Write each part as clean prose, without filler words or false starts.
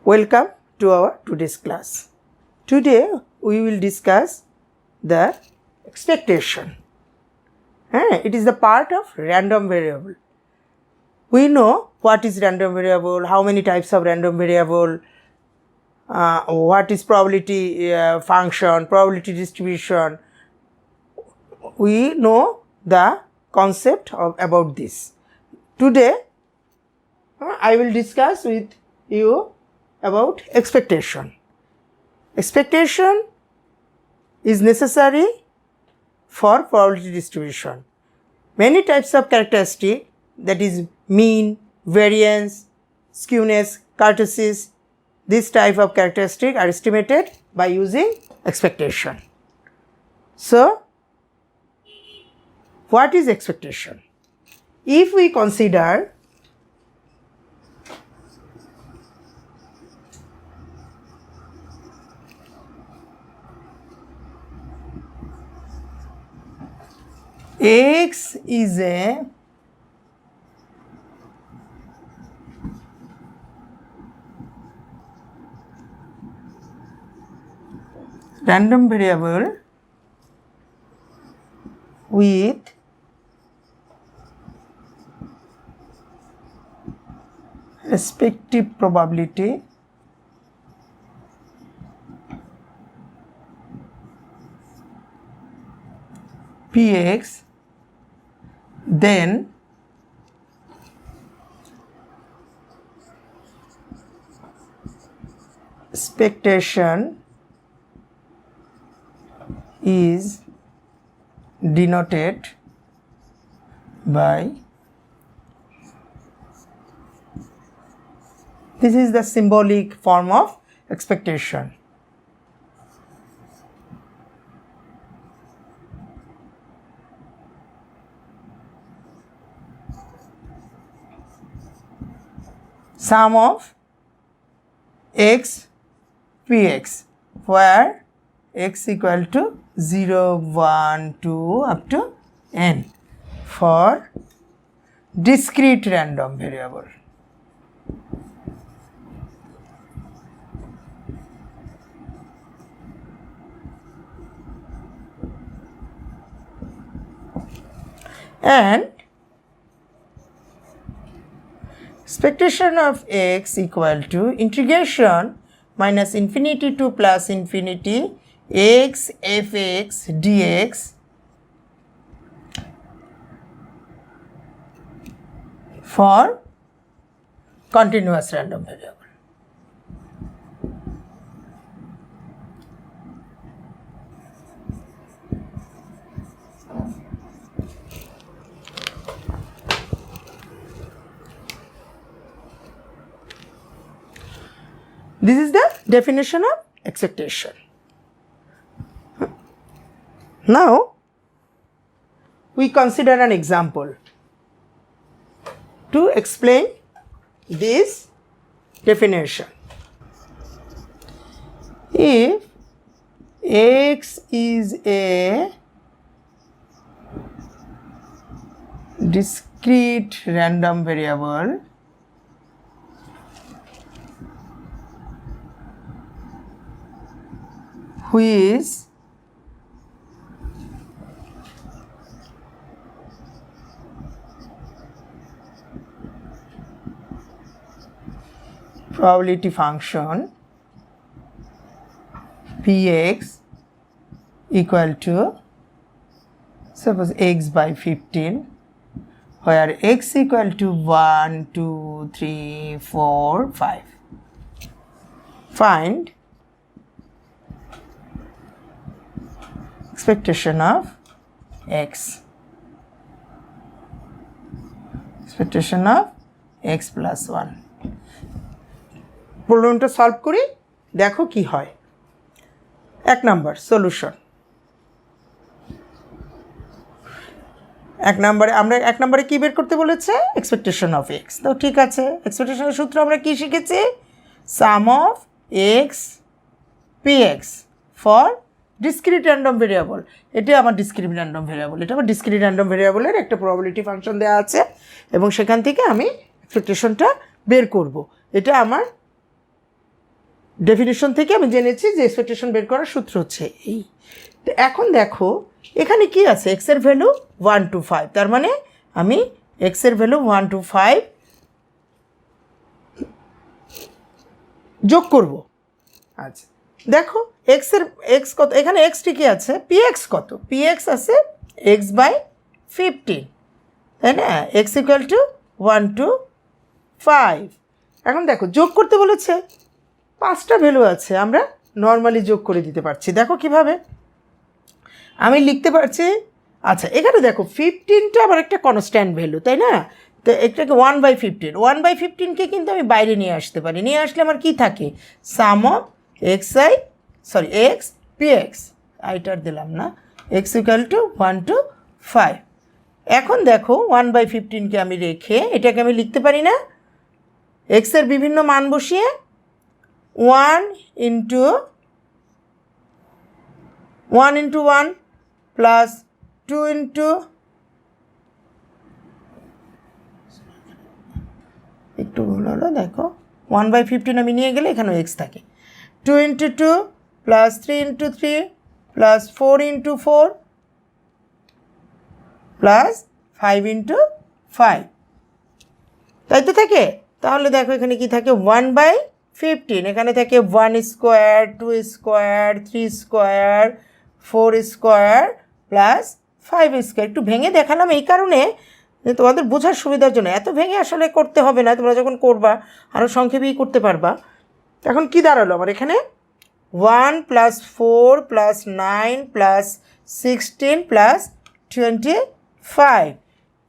Welcome to our today's class. Today we will discuss the expectation. It is the part of random variable. We know what is random variable, how many types of random variable, what is probability function, probability distribution. We know the concept about this. Today I will discuss with you about expectation. Expectation is necessary for probability distribution. Many types of characteristic, that is mean, variance, skewness, kurtosis, this type of characteristic are estimated by using expectation. So, what is expectation? If we consider X is a random variable with respective probability Px, then expectation is denoted by, this is the symbolic form of expectation. Sum of x px, where x equal to 0, 1, 2 up to n for discrete random variable. And expectation of x equal to integration minus infinity to plus infinity x fx dx for continuous random variable. This is the definition of expectation. Now, we consider an example to explain this definition. If x is a discrete random variable which probability function Px equal to, suppose x by 15, where x equal to 1, 2, 3, 4, 5. Find expectation of x. Expectation of x plus 1. প্রবলেমটা solve করি, দেখো কি হয়। 1 নম্বর solution. 1 নম্বরে আমরা 1 নম্বরে কি বের করতে বলেছে? Expectation of x. তো ঠিক আছে, এক্সপেকটেশনের সূত্র আমরা কি শিখেছি? Sum of x p x for discrete random variable. এটা আমার ডিসক্রিট র্যান্ডম ভেরিয়েবল, এটা আমার ডিসক্রিট র্যান্ডম ভেরিয়েবলের একটা প্রবাবিলিটি ফাংশন দেওয়া আছে এবং সেখান থেকে আমি এক্সপেকটেশনটা বের করব। এটা আমার ডেফিনিশন থেকে আমি জেনেছি যে এক্সপেকটেশন বের করার সূত্র হচ্ছে এই। তো এখন দেখো এখানে কি আছে, এক্সের ভ্যালু 1 to 5, তার মানে আমি এক্সের ভ্যালু 1 to 5 যোগ করব। আচ্ছা দেখো এক্স কত, এখানে এক্সটি কি আছে, পিএক্স কত, পিএক্স আছে x/15, তাই না, এক্স ইকুয়াল টু 1 to 5। এখন দেখো যোগ করতে বলেছে, 5টা ভ্যালু আছে, আমরা নর্মালি যোগ করে দিতে পারছি। দেখো কিভাবে আমি লিখতে পারছি। আচ্ছা এখানে দেখো 15টা আবার একটা কনস্ট্যান্ট ভ্যালু, তাই না, তো এটাকে 1/15, 1/15কে কিন্তু আমি বাইরে নিয়ে আসতে পারি, নিয়ে আসলে আমার কি থাকে, সাম অফ এক্স পিএক্স, আইটার দিলাম না, এক্স ইকুয়াল টু 1 to 5। এখন দেখো 1/15কে আমি রেখে এটাকে আমি লিখতে পারি না, এক্সের বিভিন্ন মান বসিয়ে 1 into 1 প্লাস 2 into, একটু ভুল হলো, দেখো 1/15 আমি নিয়ে গেলে এখানেও এক্স থাকে, 2 into 2 plus 3 into 3 plus 4 into 4 plus 5 into 5, তাই তো থাকে। তাহলে দেখো এখানে কি থাকে, 1/15, এখানে থাকে 1 square, 2 square, 3 square, 4 square plus 5 square. একটু ভেঙে দেখালাম এই কারণে তোমাদের বোঝার সুবিধার জন্য, এত ভেঙে আসলে করতে হবে না, তোমরা যখন করবা আরও সংক্ষেপেই করতে পারবা। এখন কি দাঁড়ালো আমার এখানে, 1 প্লাস 4 প্লাস 9 প্লাস 16 প্লাস 25,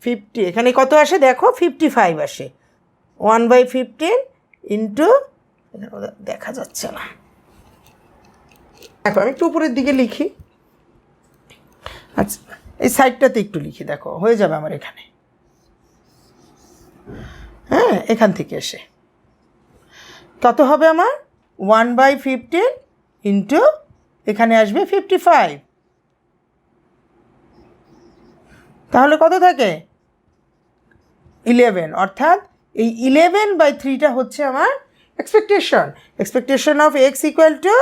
50, এখানে কত আসে দেখো 55 আসে, 1/15 ইন্টু, দেখা যাচ্ছে না, দেখো আমি একটু উপরের দিকে লিখি। আচ্ছা এই সাইডটাতে একটু লিখি, দেখো হয়ে যাবে আমার এখানে, হ্যাঁ এখান থেকে এসে কত হবে আমার, 1/15 ইন্টু এখানে আসবে 55, তাহলে কত থাকে 11, অর্থাৎ এই 11/3টা হচ্ছে আমার expectation of x equal two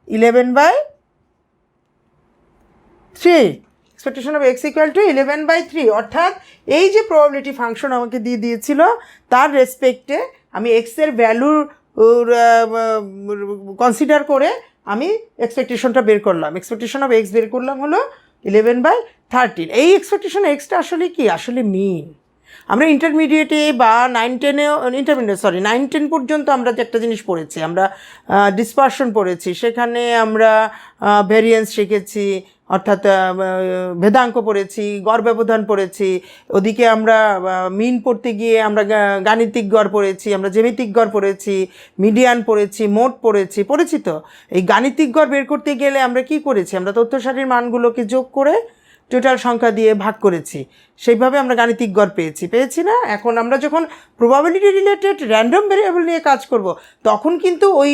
11/3, expectation of x equal two 11/3, অর্থাৎ এই যে প্রবাবিলিটি ফাংশন আমাকে দিয়ে দিয়েছিল তার রেসপেক্টে আমি এক্সের ভ্যালুর কনসিডার করে আমি এক্সপেকটেশনটা বের করলাম, এক্সপেকটেশন অফ এক্স বের করলাম হলো 11/13। এই এক্সপেকটেশন এক্সটা আসলে কি, আসলে মিন। আমরা ইন্টারমিডিয়েটে বা 9-10 পর্যন্ত আমরা যে একটা জিনিস পড়েছি, আমরা ডিসপারশন পড়েছি, সেখানে আমরা ভেরিয়েন্স শিখেছি, অর্থাৎ ভেদাঙ্ক পড়েছি, গড় ব্যবধান পড়েছি, ওদিকে আমরা মিন পড়তে গিয়ে আমরা গাণিতিক গড় পড়েছি, আমরা জ্যামিতিক গড় পড়েছি, মিডিয়ান পড়েছি, মোট পড়েছি তো। এই গাণিতিক গড় বের করতে গেলে আমরা কি করেছি, আমরা তথ্য সারির মানগুলোকে যোগ করে টোটাল সংখ্যা দিয়ে ভাগ করেছি, সেইভাবে আমরা গাণিতিক গড় পেয়েছি না। এখন আমরা যখন প্রবাবিলিটি রিলেটেড র্যান্ডম ভেরিয়েবল নিয়ে কাজ করব, তখন কিন্তু ওই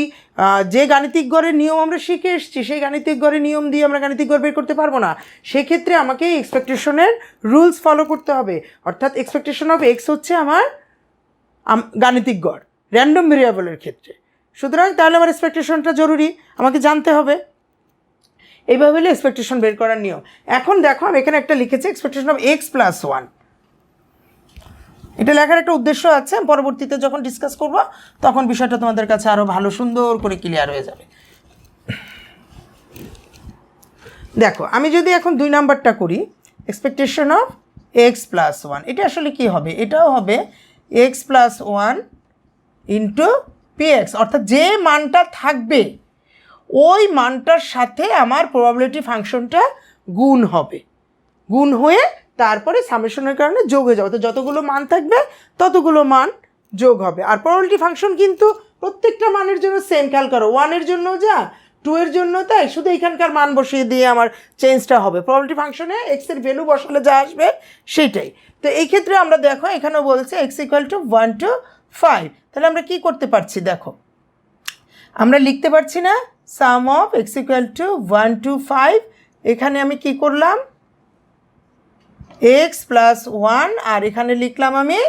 যে গাণিতিক গড়ের নিয়ম আমরা শিখে এসেছি, সেই গাণিতিক গড়ের নিয়ম দিয়ে আমরা গাণিতিক গড় বের করতে পারবো না। সেক্ষেত্রে আমাকে এক্সপেকটেশনের রুলস ফলো করতে হবে, অর্থাৎ এক্সপেকটেশন অফ এক্স হচ্ছে আমার গাণিতিক গড় র্যান্ডম ভেরিয়েবলের ক্ষেত্রে। সুতরাং তাহলে আমার এক্সপেকটেশনটা জরুরি, আমাকে জানতে হবে। এইভাবে হলে এক্সপেকটেশন বের করার নিয়ম। এখন দেখো আমি এখানে একটা লিখেছি এক্সপেকটেশন অফ এক্স প্লাস 1, এটা লেখার একটা উদ্দেশ্য আছে, পরবর্তীতে যখন ডিসকাস করব তখন বিষয়টা তোমাদের কাছে আরও ভালো সুন্দর করে ক্লিয়ার হয়ে যাবে। দেখো আমি যদি এখন 2 নাম্বারটা করি, এক্সপেকটেশন অফ এক্স প্লাস 1, এটা আসলে কি হবে, এটাও হবে এক্স প্লাস 1 ইন্টু পিএক্স, অর্থাৎ যে মানটা থাকবে ওই মানটার সাথে আমার প্রবাবিলিটি ফাংশনটা গুণ হবে, গুণ হয়ে তারপরে সামেশনের কারণে যোগ হয়ে যাবে, তো যতগুলো মান থাকবে ততগুলো মান যোগ হবে। আর প্রবাবিলিটি ফাংশন কিন্তু প্রত্যেকটা মানের জন্য সেম, খেয়াল করো, 1-এর জন্য যা, 2-এর জন্য তাই, শুধু এখানকার মান বসিয়ে দিয়ে আমার চেঞ্জটা হবে। প্রবাবিলিটি ফাংশনে এক্সের ভ্যালু বসালে যা আসবে সেইটাই। তো এই ক্ষেত্রে আমরা দেখো এখানেও বলছে এক্স ইকুয়াল টু 1 to 5, তাহলে আমরা কি করতে পারছি, দেখো আমরা লিখতে পারছি না sum of x equal to 1 to 5, এখানে আমি কি করলাম এক্স প্লাস 1 আর এখানে লিখলাম আমি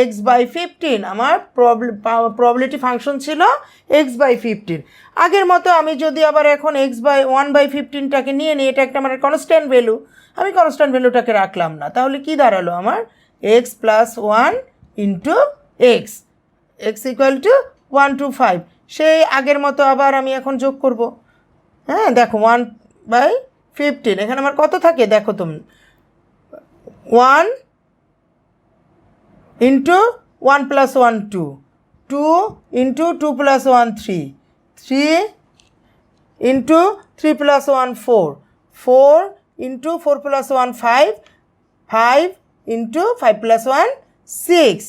x/15, আমার প্রবাবিলিটি ফাংশন ছিল x/15। আগের মতো আমি যদি আবার এখন x/1/15টাকে নিয়ে নিই, এটা একটা মানে কনস্ট্যান্ট ভ্যালু, আমি কনস্ট্যান্ট ভ্যালুটাকে রাখলাম না, তাহলে কি দাঁড়ালো আমার x + 1 into x, x equal to 1 to 5। সেই আগের মতো আবার আমি এখন যোগ করব। হ্যাঁ দেখো 1/15, এখানে আমার কত থাকে দেখো তুমি, 1 into 1 + 1 2, 2 into 2 + 1 3, 3 into 3 + 1 4, 4 into 4 + 1 5, 5 into 5 + 1 6।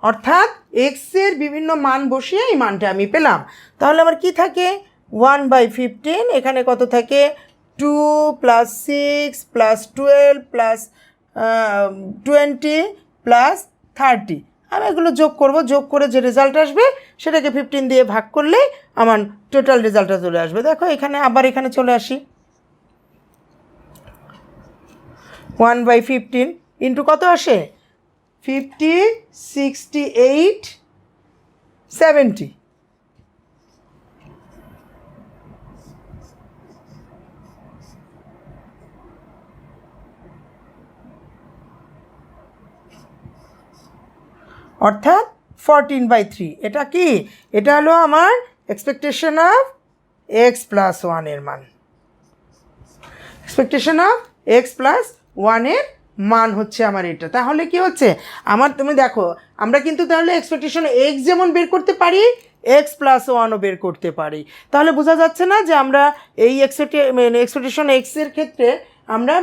অর্থাৎ এক্সের বিভিন্ন মান বসিয়ে এই মানটা আমি পেলাম। তাহলে আমার কি থাকে 1/15, এখানে কত থাকে 2 + 6 + 12 + 20 + 30। আমি এগুলো যোগ করব, যোগ করে যে রেজাল্ট আসবে সেটাকে 15 দিয়ে ভাগ করলেই আমার টোটাল রেজাল্টটা চলে আসবে। দেখো এখানে আবার এখানে চলে আসি, 1/15 ইন্টু কত আসে 50, 68, 70। অর্থাৎ 14/3। এটা কি, এটা হলো আমার এক্সপেকটেশন অফ x+1 এর মান, এক্সপেকটেশন অফ x+1 এর মান হচ্ছে আমার এটা। তাহলে কি হচ্ছে আমার, তুমি দেখো আমরা কিন্তু তাহলে এক্সপেকটেশন x যেমন বের করতে পারি, x+1ও বের করতে পারি। তাহলে বোঝা যাচ্ছে না যে আমরা এই এক্সপেকটেশন x এর ক্ষেত্রে আমরা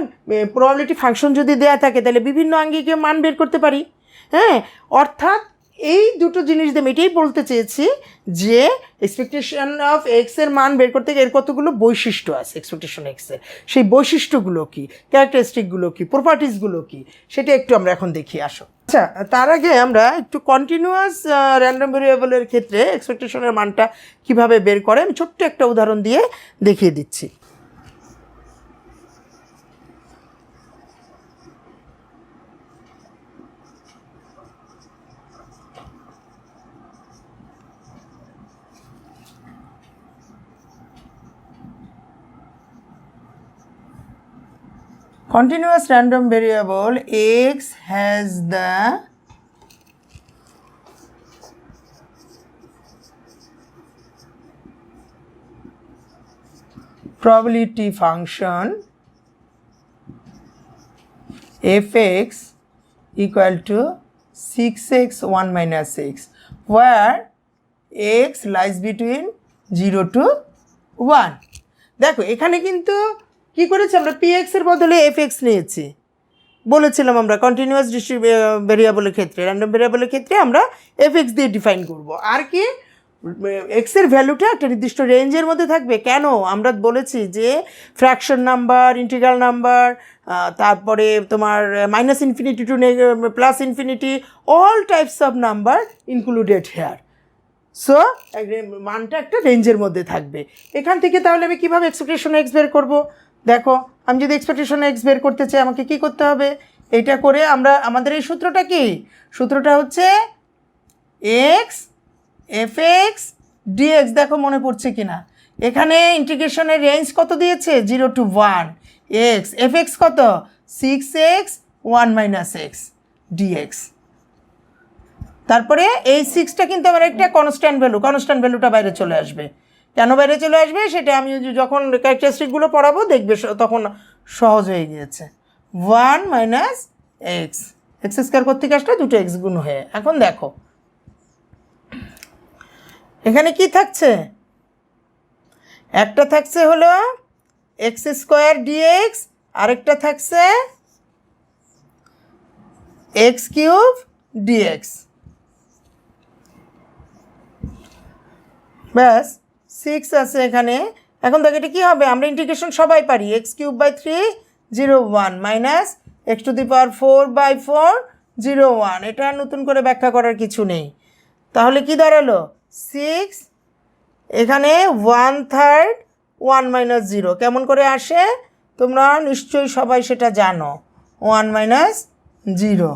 প্রবাবিলিটি ফাংশন যদি দেয়া থাকে তাহলে বিভিন্ন আঙ্গিকে মান বের করতে পারি। হ্যাঁ, অর্থাৎ এই দুটো জিনিস দিয়ে আমি এটাই বলতে চেয়েছি যে এক্সপেকটেশন অফ এক্স এর মান বের করতে গিয়ে এর কতগুলো বৈশিষ্ট্য আছে এক্সপেকটেশন এক্স এর, সেই বৈশিষ্ট্যগুলো কী, ক্যারেক্টারিস্টিকগুলো কী, প্রপার্টিসগুলো কী, সেটা একটু আমরা এখন দেখি আসো। আচ্ছা, তার আগে আমরা একটু কন্টিনিউয়াস র্যান্ডম ভেরিয়েবলের ক্ষেত্রে এক্সপেকটেশনের মানটা কীভাবে বের করে আমি ছোট্ট একটা উদাহরণ দিয়ে দেখিয়ে দিচ্ছি। Continuous random variable x has the probability function fx equal to 6x 1 minus x, where x lies between 0 to 1। দেখো এখানে কিন্তু কি করেছি আমরা, px এর বদলে fx নিয়েছি। বলেছিলাম আমরা কন্টিনিউয়াস ভেরিয়েবলের ক্ষেত্রে, র্যান্ডম ভেরিয়েবলের ক্ষেত্রে আমরা fx দিয়ে ডিফাইন করব। আর কি, এক্স এর ভ্যালুটা একটা নির্দিষ্ট রেঞ্জের মধ্যে থাকবে। কেন, আমরা বলেছি যে ফ্র্যাকশন নাম্বার, ইন্টিগ্রাল নাম্বার, তারপরে তোমার -∞ to +∞, all types of number included here. So মানটা একটা রেঞ্জের মধ্যে থাকবে। এখান থেকে তাহলে আমি কীভাবে এক্সপেকটেশন এক্স বের করব, দেখো আমি যদি এক্সপেকটেশন এক্স বের করতে চাই আমাকে কি করতে হবে, এটা করে আমরা আমাদের এই সূত্রটা কি, সূত্রটা হচ্ছে এক্স fx dx। দেখো মনে পড়ছে কি না, এখানে ইন্টিগ্রেশনের রেঞ্জ কত দিয়েছে 0 to 1, এক্স fx কত 6x 1 minus x dx। তারপরে এই 6টা কিন্তু আমার একটা কনস্ট্যান্ট ভ্যালু, কনস্ট্যান্ট ভ্যালুটা বাইরে চলে আসবে। কেন বাইরে চলে আসবে সেটা আমি যখন ক্যারেক্টারিস্টিকগুলো পড়াবো দেখবে তখন সহজ হয়ে গিয়েছে। 1 minus x, এক্স স্কোয়ার করতে আসলে দুটো এক্স গুণ হয়ে। এখন দেখো এখানে কি থাকছে, একটা থাকছে হলো x² dx, আরেকটা থাকছে x³ dx। ব্যাস 6 আছে এখানে। এখন দেখো এটা কী হবে, আমরা ইন্টিগ্রেশন সবাই পারি, x³/3 0 1 মাইনাস x⁴/4 0 1, এটা নতুন করে ব্যাখ্যা করার কিছু নেই। তাহলে কি দাঁড়ালো 6, এখানে 1/3 1 minus 0 কেমন করে আসে তোমরা নিশ্চয়ই সবাই সেটা জানো, 1 minus 0।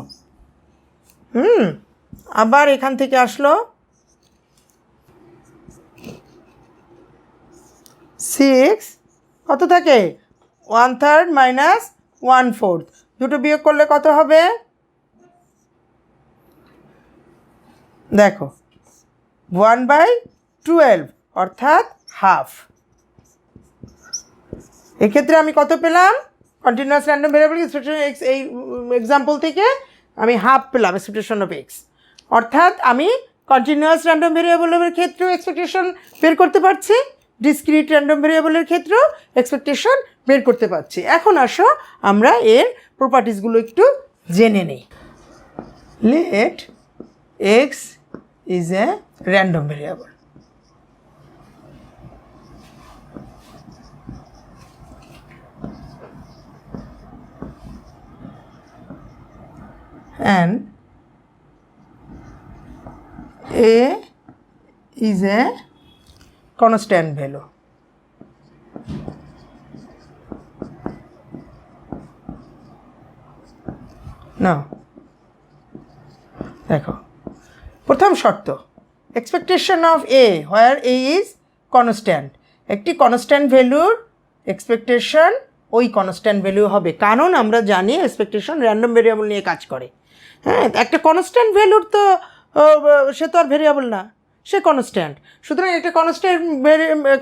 আবার এখান থেকে আসলো 6 কত থাকে 1/3 মাইনাস 1/4 দুটো বিয়োগ করলে কত হবে দেখো 1/12 অর্থাৎ হাফ। এক্ষেত্রে আমি কত পেলাম continuous random variable expectation x এই এক্সাম্পল থেকে আমি হাফ পেলাম এক্সপেকটেশন অফ এক্স, অর্থাৎ আমি কন্টিনিউয়াস র্যান্ডম ভেরিয়েবলের ক্ষেত্রেও এক্সপেকটেশন বের করতে পারছি, ডিসক্রিট র্যান্ডম ভেরিয়েবলের ক্ষেত্রেও এক্সপেকটেশন বের করতে পারছি। এখন আসো আমরা এর প্রপার্টিসগুলো একটু জেনে নিই। Let X is a random variable, and a is a constant value. Now দেখো প্রথম শর্ত expectation of A where A is constant, একটি কনস্ট্যান্ট ভ্যালুর এক্সপেকটেশন ওই কনস্ট্যান্ট ভ্যালু হবে, কারণ আমরা জানি এক্সপেকটেশন র্যান্ডম ভেরিয়েবল নিয়ে কাজ করে। হ্যাঁ, একটা কনস্ট্যান্ট ভ্যালুর তো সে তো আর ভেরিয়েবল না, সে কনস্ট্যান্ট। সুতরাং একটা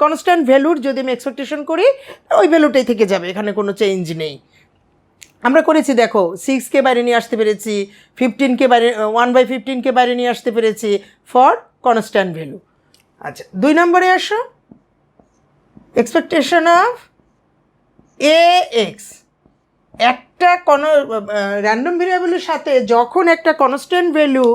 কনস্ট্যান্ট ভ্যালুর যদি আমি এক্সপেকটেশন করি ওই ভ্যালুটাই থেকে যাবে, এখানে কোনো চেঞ্জ নেই। আমরা করেছি দেখো 6কে বাইরে নিয়ে আসতে পেরেছি, 15কে বাইরে 1/15কে বাইরে নিয়ে আসতে পেরেছি ফর কনস্ট্যান্ট ভ্যালু। আচ্ছা 2 নম্বরে আসো এক্সপেকটেশন অফ এ এক্স, একটা র্যান্ডম ভেরিয়েবলের সাথে যখন একটা কনস্ট্যান্ট ভ্যালু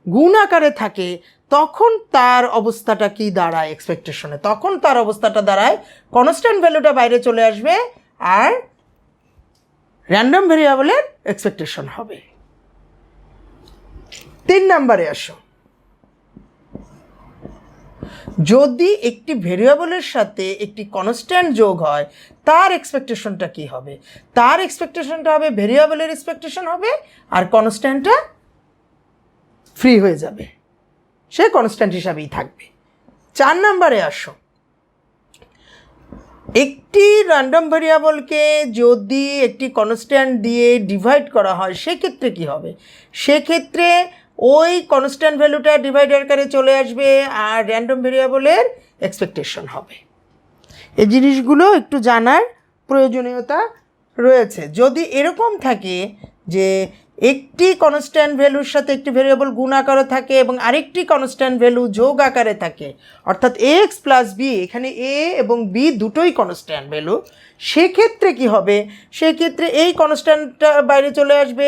গুণ আকারে থাকে তখন তার অবস্থাটা কি দাঁড়ায় এক্সপেকটেশনে, তখন তার অবস্থাটা দাঁড়ায় কনস্ট্যান্ট ভ্যালুটা বাইরে চলে আসবে আর র্যান্ডম ভেরিয়েবলের এক্সপেকটেশন হবে। 3 নম্বরে আসো যদি একটি ভেরিয়েবলের সাথে একটি কনস্ট্যান্ট যোগ হয় তার এক্সপেকটেশনটা কি হবে, তার এক্সপেকটেশনটা হবে ভেরিয়েবলের এক্সপেকটেশন হবে আর কনস্ট্যান্টটা ফ্রি হয়ে যাবে, সে কনস্ট্যান্ট হিসাবেই থাকবে। 4 নম্বরে আসো একটি র্যান্ডম ভেরিয়েবলকে যদি একটি কনস্ট্যান্ট দিয়ে ডিভাইড করা হয় সেক্ষেত্রে কি হবে, সেক্ষেত্রে ওই কনস্ট্যান্ট ভ্যালুটা ডিভাইডার আকারে চলে আসবে আর র্যান্ডম ভেরিয়েবলের এক্সপেকটেশন হবে। এই জিনিসগুলো একটু জানার প্রয়োজনীয়তা রয়েছে। যদি এরকম থাকে যে একটি কনস্ট্যান্ট ভ্যালুর সাথে একটি ভেরিয়েবল গুণ আকারে থাকে এবং আরেকটি কনস্ট্যান্ট ভ্যালু যোগ আকারে থাকে, অর্থাৎ এক্স প্লাস বি, এখানে এ এবং বি দুটোই কনস্ট্যান্ট ভ্যালু, সেক্ষেত্রে কি হবে, সেক্ষেত্রে এই কনস্ট্যান্টটা বাইরে চলে আসবে,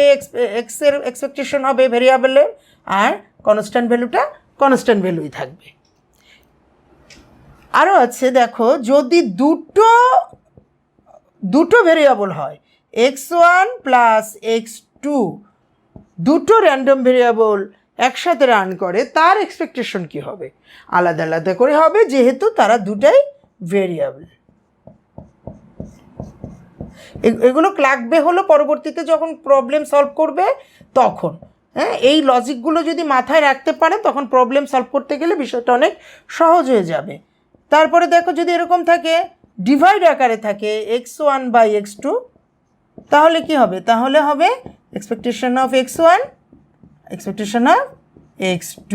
এক্সের এক্সপেকটেশন হবে ভেরিয়েবলের আর কনস্ট্যান্ট ভ্যালুটা কনস্ট্যান্ট ভ্যালুই থাকবে। আরও আছে দেখো যদি দুটো ভেরিয়েবল হয় x1 প্লাস x2, দুটো র্যান্ডম ভেরিয়েবল একসাথে রান করে তার এক্সপেকটেশন কি হবে, আলাদা আলাদা করে হবে যেহেতু তারা দুটাই ভেরিয়েবল। এগুলো লাগবে হলো পরবর্তীতে যখন প্রবলেম সলভ করবে তখন। হ্যাঁ, এই লজিকগুলো যদি মাথায় রাখতে পারে তখন প্রবলেম সলভ করতে গেলে বিষয়টা অনেক সহজ হয়ে যাবে। তারপরে দেখো যদি এরকম থাকে ডিভাইড আকারে থাকে x1 বাই x2, তাহলে কি হবে, তাহলে হবে expectation of x1 expectation of x2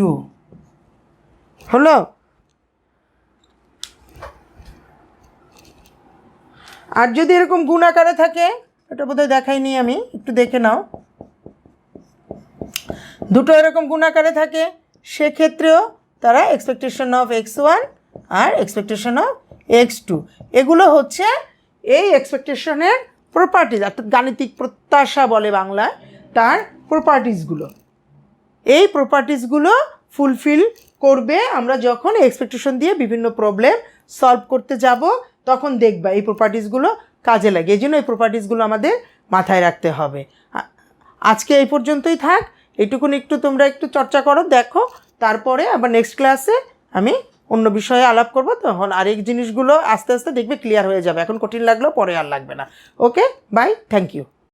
হলো। আর যদি এরকম গুণ আকারে থাকে, এটা বোধহয় দেখাইনি আমি, একটু দেখে নাও, দুটো এরকম গুণ আকারে থাকে সেক্ষেত্রেও তারা এক্সপেকটেশন অফ x1 আর এক্সপেকটেশন অফ x2, এগুলো হচ্ছে এই এক্সপেকটেশনের প্রপার্টিজ, অর্থাৎ গাণিতিক প্রত্যাশা বলে বাংলায়, তার প্রপার্টিজগুলো। এই প্রপার্টিজগুলো ফুলফিল করবে আমরা যখন এক্সপেকটেশন দিয়ে বিভিন্ন প্রবলেম সলভ করতে যাব, তখন দেখবা এই প্রপার্টিজগুলো কাজে লাগে। এই জন্য এই প্রপার্টিজগুলো আমাদের মাথায় রাখতে হবে। আজকে এই পর্যন্তই থাক, এইটুকুনি একটু তোমরা একটু চর্চা করো, দেখো, তারপরে আবার নেক্সট ক্লাসে আমি অন্য বিষয়ে আলাপ করবো, তখন আরেক জিনিসগুলো আস্তে আস্তে দেখবে ক্লিয়ার হয়ে যাবে। এখন কঠিন লাগলেও পরে আর লাগবে না। ওকে, বাই, থ্যাংক ইউ।